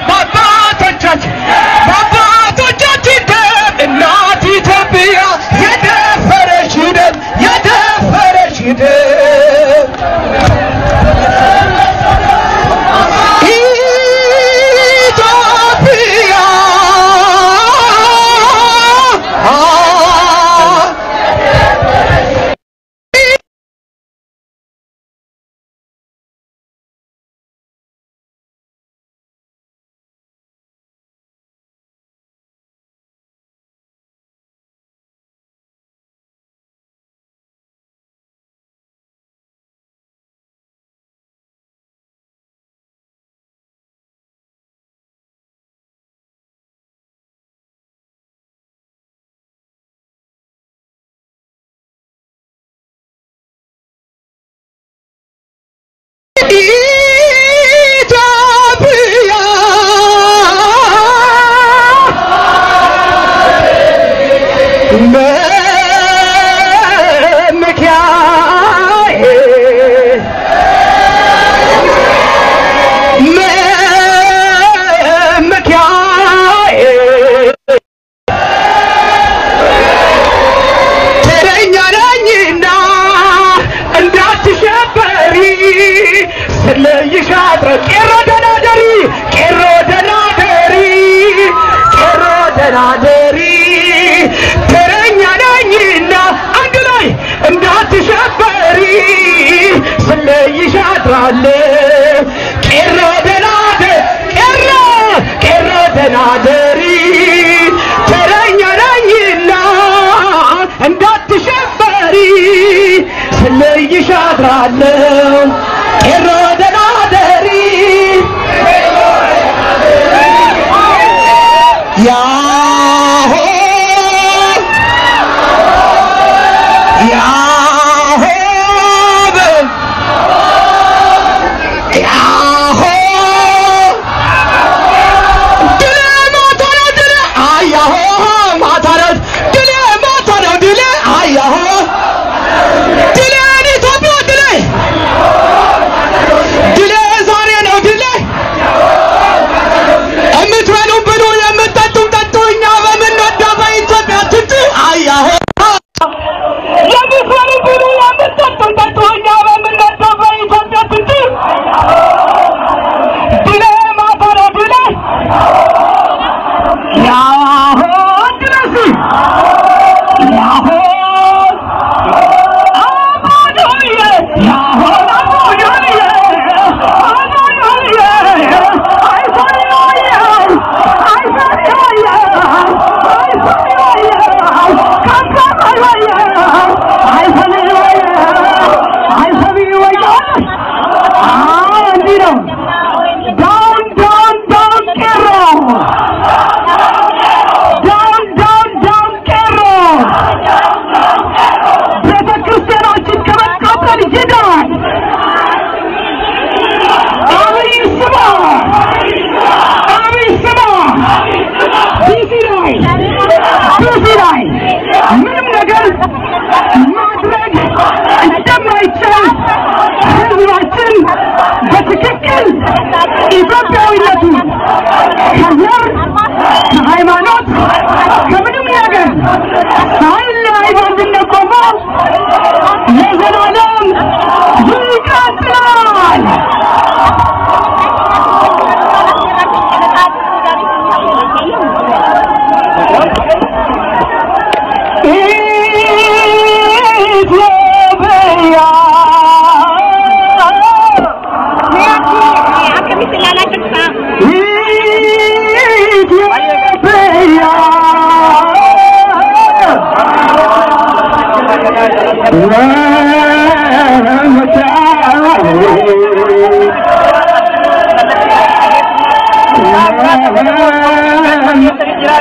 በአባቶቻችን ደም እናት ኢትዮጵያ የደፈረሽ ደም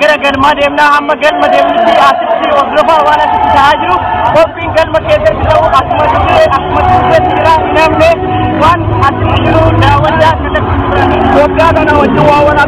geragan mademna amma gan mademni asisi wasrafa wala tahajru hoping gan maketer kita asmat tira namne wan asisi dawada kita wagada na wajwa wana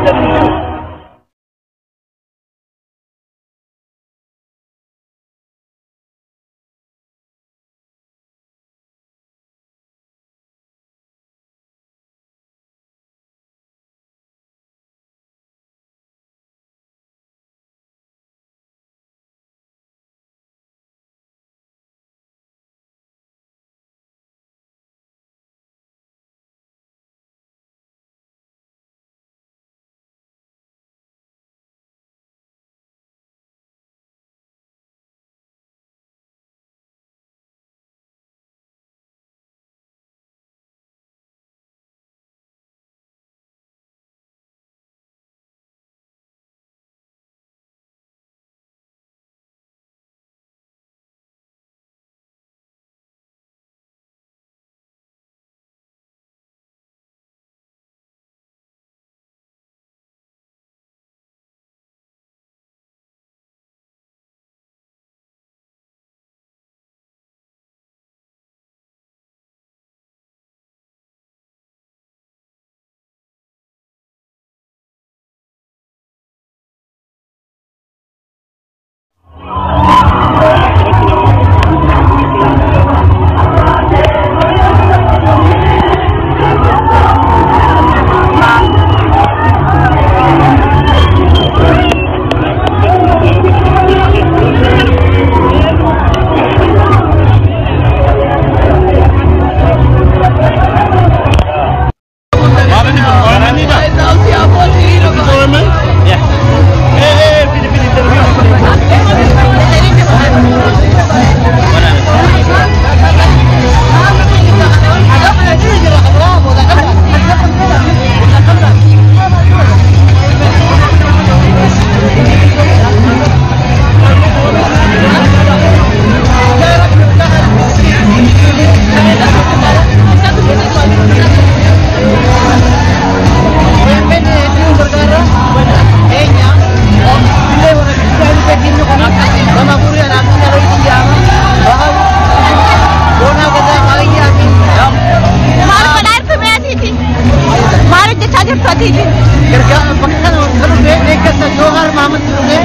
eeggata Jawar Mohammed dhufe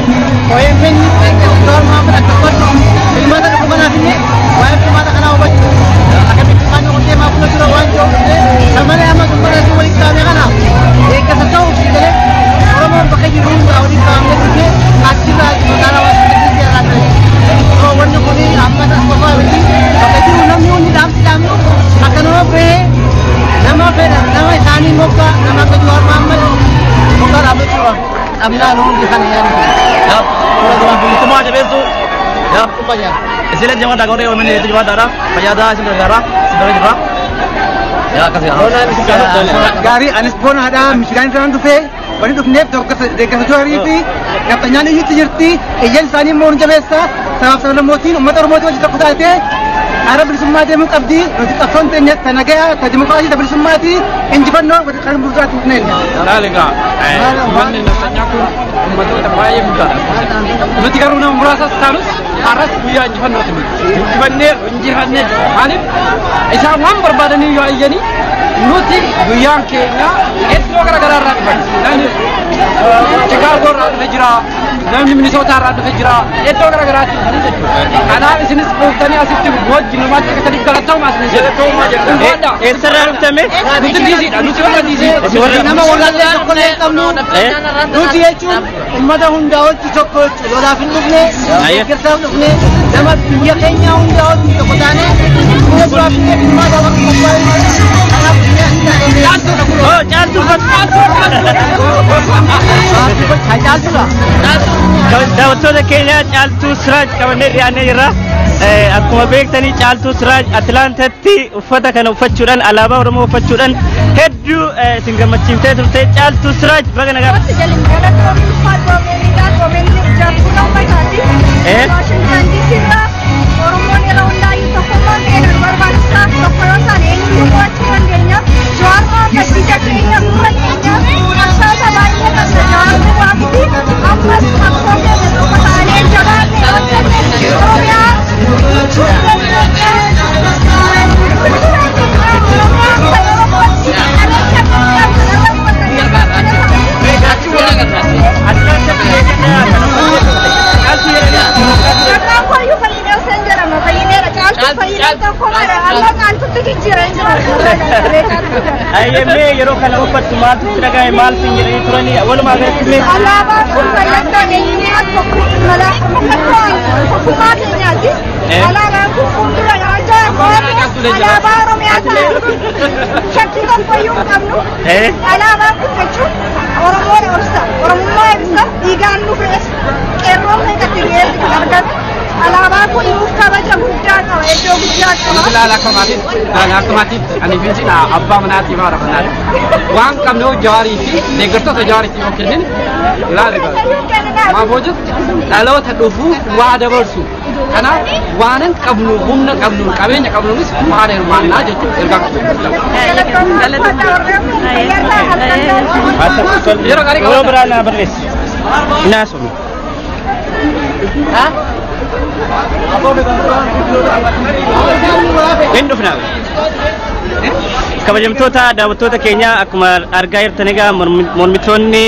OMN Jawar Mohammed akka godhu ilmaata dhufu kanaaf illee waa'ee filmaata kanaa hubachuu akka bilisummaan noqotee maa fuula dura waan jiru samalee amma gumbaratti walitti qabame kanaaf eeggata ta'uuf jedhee Oromoon bakka jiru hundaa walitti qabamee dhufee achirraa magaalaa Waashingitii irraa ta'e wanni kun amma qofaa miti bakka jiru namni hundi dhaamsi dhaamnu akka nama bahee nama fedha nama isaanii moggaa nama akka Jawar Mohammed moggaa dhaabachuudha qabnaa nu hundi kana yaadu. Bilisummaa jabeessu isilee jamaa daagawwee OMN jamaa daara fayyadaa isin gargaara isin dura jirra. Gaarii anis bonaadha Michigaan irraan dhufee wani dhufneef deeggarsa Jawarii fi gabbanyaan iyyutti jirti iyyan isaanii immoo nu jabeessa sabaaf sablammootiin uummata Oromootii wajji tokko taatee karaa bilisummaa deemuu qabdi nuti qabsoon teenya ta nagayaa ta dimokiraasii ta bilisummaati injifannoo kan bulchaatti dhufneen. Laaligaa uummanni nafsanyaa kun uummattoota baay'ee guddaadha. Nuti garuu nama muraasas taanus har'as guyyaa injifannooti injifannee maaliif isaan waan barbaadanii yoo iyyanii nuti guyyaan keenya iddoo garaagaraa irraa dhufan. Chicago irraa dhufe jira, namni Minnesota irraa dhufe jira, iddoo garaagaraatti dhufanii jechuudha. Kanaaf isinis dhuftanii asitti wajjinumaatti akka sadiif galatoomaa isin jedha. Eessarraa dhuftame? Nuti diisiidha, nuti warra diisii. Nama walirraa tokkollee hin qabnu nuti jechuun uummata hundaa wajji tokko jechuudha. Lolaaf hin dhufne, deeggarsaaf dhufne, nama biyya keenya hundaa wajji tokko taane fuula duraaf illee dhimmaadha warra qophaa'e. Oh, caaltuu daawwattoota keenya caaltuu Siraaj qabannee dhiyaannee jirra. Akkuma beektanii caaltuu Siraaj Atilaantatti uffata kana uffachuudhaan alaabaa Oromoo uffachuudhaan hedduu isin gammachiiftee turte. Caaltuu Siraaj baga nagaa. Ayyemee yeroo kana uffatu maaltu dhagaye maal sin jedhanii turanii walumaa galatti mee alaabaa kun fayyadamee eenyumaas tokkummaa keenyaati. Alaabaan kun fuuldura alaabaa Oromiyaa ta'a. Shakkii tokkoyyuu hin qabnu. Alaabaan kun jechuun Oromoon ibsa, Oromummaa ibsa, dhiigaan nu fe'es, qeerroon meeqatti dhiyeessi kan argatu. Alaabaa kun nuuf kabaja guddaa qaba, iddoo guddaa qaba. Ilaala akkamaatiif ani fincin abbaa manaatii fi haadha manaati. Waan qabnu Jawaarii fi deeggartoota Jawaariif yoo kennin ilaala maaf hojjetu dhaloota dhufuuf waa dabarsu. Kanaaf waanan qabnu humna qabnu qabeenya qabnuunis haala hirmaannaa jechuudha ergaa qabnu. Yeroo biraa naa barreessi. Naasuma. Indufna kabajamtoota daawwattoota keenya akkuma argaa jirtan egaa mormitoonni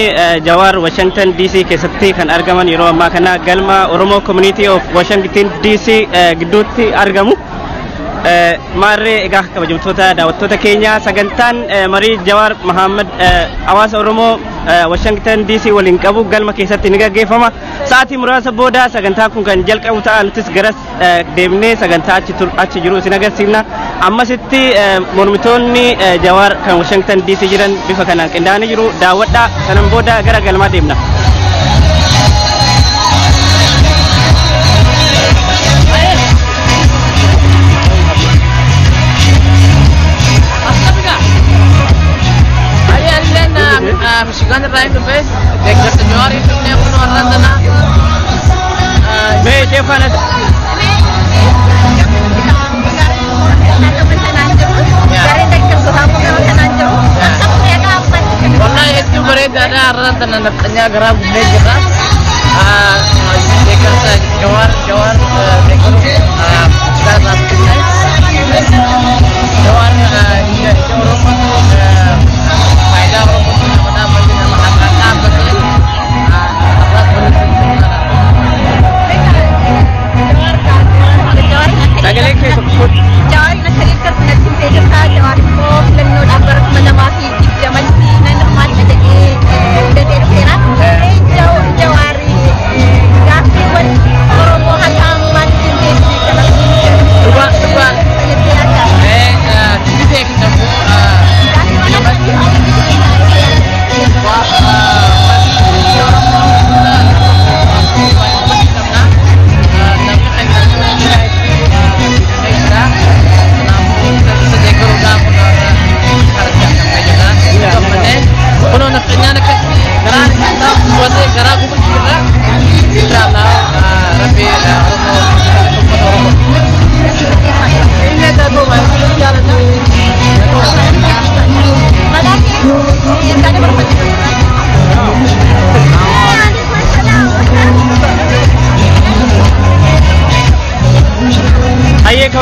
Jawaar Washington DC keessatti kan argaman yeroo ammaa kana galma Oromoo Community of Washington DC gidduutti argamu. Maarree egaa kabajamtoota daawwattoota keenya sagantaan marii Jawaar Mohammed hawaasa Oromoo Washington DC waliin qabu galma keessatti ni gaggeeffama. Sa'aatii muraasa booda sagantaa kun kan jalqabu ta'a nutis garas deemnee sagantaa achi jiru isin agarsiifna. Ammasitti mormitoonni Jawaar kan Washington DC jiran bifa kanaan qindaa'anii jiru. Daawwadhaa sanan booda gara galmaa deemna. Michigan Ryan Lopez, deeggarsa Jawaar itu punya penuh orang tanah. Mee Stefan Karena itu berada ada orang tanah naknya gerak gede gerak. Deeggarsa Jawaar deeggaru Michigan Jawaar Oromoo faayidaa Oromoo nama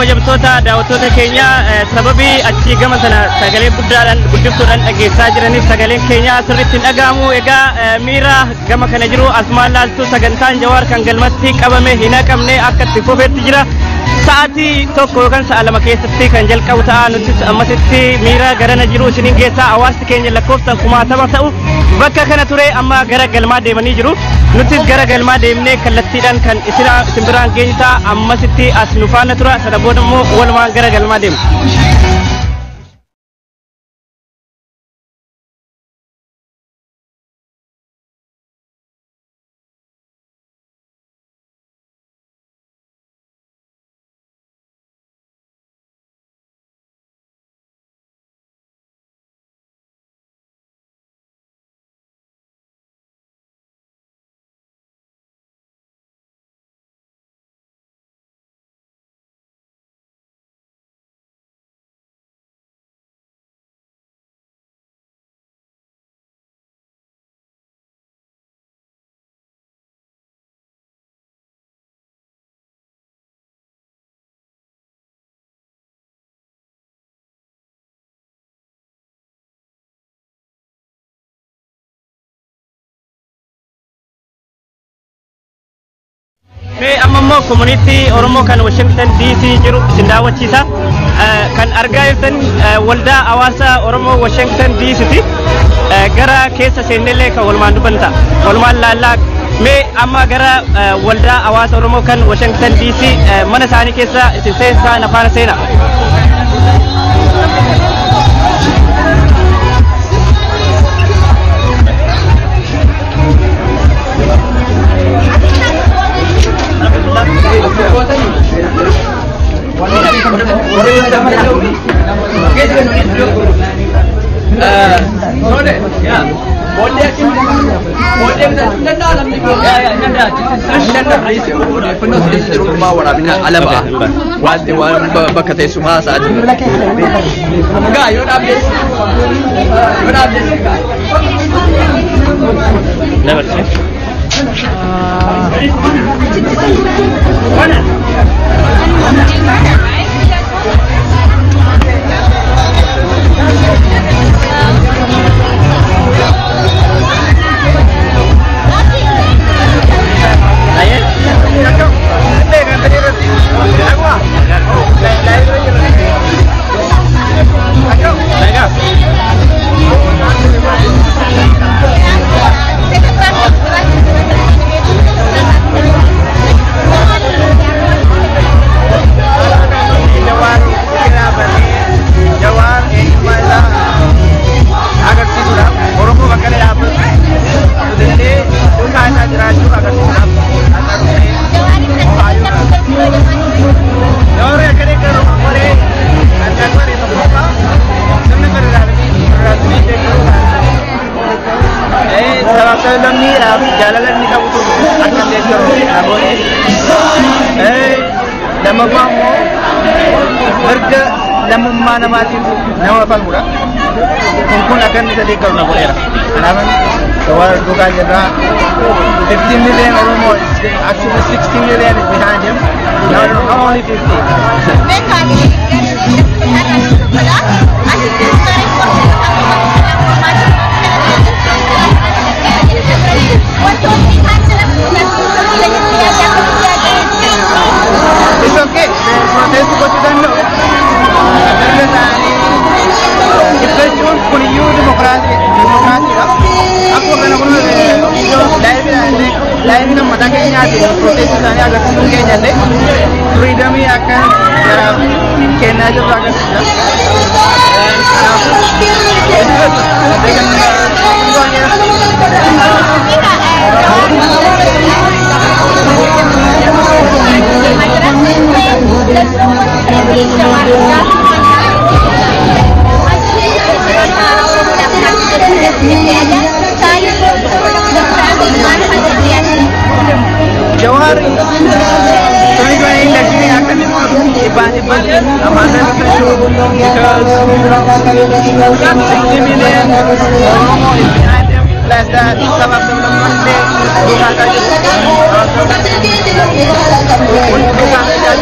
kabajamtoota daawwattoota keenya sababii achii gama sana sagalee guddaadhaan guddiftuudhaan dhageessaa jiraniif sagaleen keenya sirriitti hin dhaga'amu. Egaa miira gama kana jiru asumaan laaltu sagantaan Jawaar kan galmatti qabame hin haqamne akka itti fufeetti jira. Sa'aatii tokko yookaan sa'a lama keessatti kan jalqabu ta'a. Nutis ammasitti miira garana jiru isiniin geessaa. Hawaasni keenya lakkoofsan 1000 ta'u bakka kana ture amma gara galmaa deemanii jiru. Nutis gara galmaa deemnee kallattiidhaan kan isin biraan geenyu ta'a. Ammasitti as nu faana tura. Sana booda immoo walumaan gara galmaa deemu. Amma community Oromoo kan Washington DC jiru isin daawwachiisa. Kan argaa jirtan waldaa hawaasa Oromoo Washington DC ti. Gara keessa seennelee kan walumaan dubbanta. Walumaan laallaa mee amma gara waldaa hawaasa Oromoo kan Washington DC mana isaanii keessa isin seensaa nafaana seena. nama falmudha. Kun akan bisa dikerjakan oleh era. Kenapa? Jawar bukan jera 15 million Oromo, actually 16 million is behind him. Now only 50. It's okay. There's what you don't know. Itu pun you demokrasi lah. Aku akan live na mata kenya di protest ni agak sungguh jadi freedom ini akan kena juga agak susah. Jawar 2020 election akan dibantu amanah tertentu because 60 million Oromo is behind them. Plus that some of them Monday bukan saja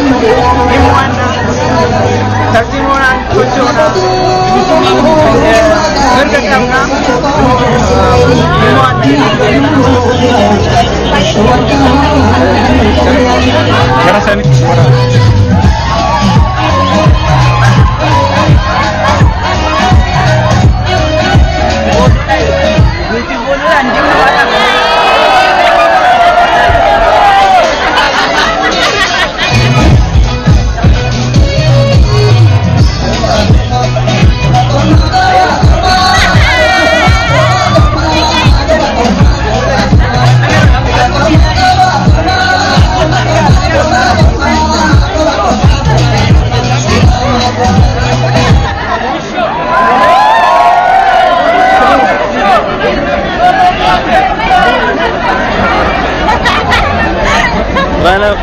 Tertimuran kucuna berkekamna Mana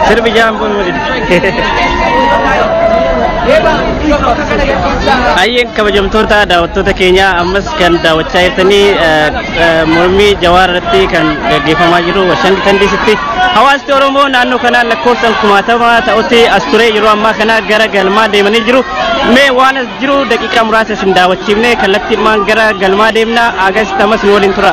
sirbi jambun ayyen kabajamtoota daawwattoota keenya ammas kan daawwachaa jirtanii mormii Jawaarratti kan gaggeeffamaa jiru Washington DC'tti hawaasni Oromoo naannoo kanaa lakkoofsan kumaatamaa ta'utti as ture yeroo ammaa kana gara galmaa deemanii jiru. Mee waan as jiru daqiiqaa muraasa isin daawwachiifne kallattiidhumaan gara galmaa deemna. Agasitti ammas nu waliin tura.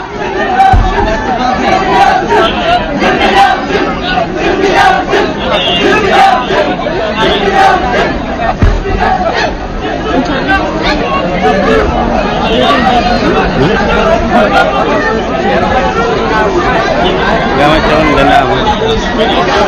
Gama calon dan apa?